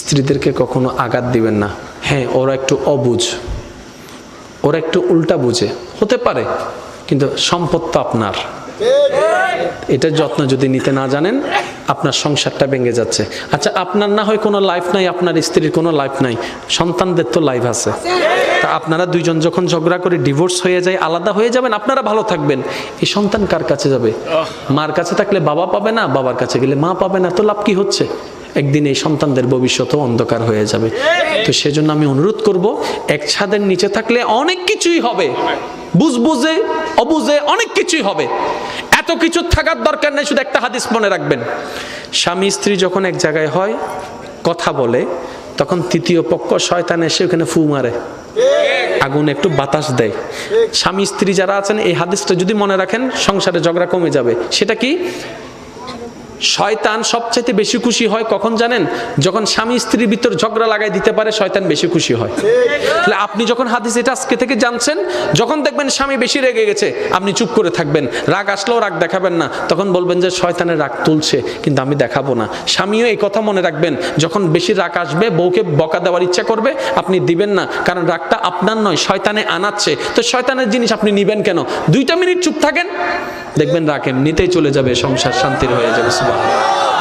স্ত্রীদেরকে কখনো আঘাত দিবেন না। হ্যাঁ, ওরা একটু অবুঝ, ওরা একটু উল্টা বুঝে, হতে পারে, কিন্তু সম্পদ তো আপনার। এটার যত্ন যদি নিতে না জানেন, আপনার সংসারটা ভেঙে যাচ্ছে। আচ্ছা, আপনার না হয় কোনো লাইফ নাই, আপনার স্ত্রীর কোনো লাইফ নাই, সন্তানদের তো লাইফ আছে। তা আপনারা দুইজন যখন ঝগড়া করে ডিভোর্স হয়ে যায়, আলাদা হয়ে যাবেন, আপনারা ভালো থাকবেন, এই সন্তান কার কাছে যাবে? মার কাছে থাকলে বাবা পাবে না, বাবার কাছে গেলে মা পাবে না, তো লাভ কি হচ্ছে? একদিন এই সন্তানদের ভবিষ্যৎও অন্ধকার হয়ে যাবে। তো সেজন্য আমি অনুরোধ করব, এক ছাদের নিচে থাকলে অনেক কিছুই হবে, বুঝে অবুঝে অনেক কিছুই হবে। এত কিছু থাকার দরকার নেই। শুধু একটা হাদিস মনে রাখবেন, স্বামী স্ত্রী যখন এক জায়গায় হয়, কথা বলে, তখন তৃতীয় পক্ষ শয়তান এসে ওখানে ফু মারে, আগুন একটু বাতাস দেয়। স্বামী স্ত্রী যারা আছেন, এই হাদিসটা যদি মনে রাখেন, সংসারে ঝগড়া কমে যাবে। সেটা কি? শয়তান সবচাইতে বেশি খুশি হয় কখন জানেন? যখন স্বামী স্ত্রীর ভিতর ঝগড়া লাগাই দিতে পারে, শয়তান বেশি খুশি হয়। তাহলে আপনি যখন হাদিস এটা আজকে থেকে জানছেন, যখন দেখবেন স্বামী বেশি রেগে গেছে, আপনি চুপ করে থাকবেন। রাগ আসলেও রাগ দেখাবেন না, তখন বলবেন যে শয়তানের রাগ তুলছে, কিন্তু আমি দেখাবো না। স্বামীও এই কথা মনে রাখবেন, যখন বেশি রাগ আসবে, বউকে বকা দেওয়ার ইচ্ছা করবে, আপনি দিবেন না, কারণ রাগটা আপনার নয়, শয়তানে আনাচ্ছে। তো শয়তানের জিনিস আপনি নিবেন কেন? 2টা মিনিট চুপ থাকেন, দেখবেন রাগ এমনিতেই চলে যাবে, সংসার শান্তির হয়ে যাবে। সুবহানাল্লাহ।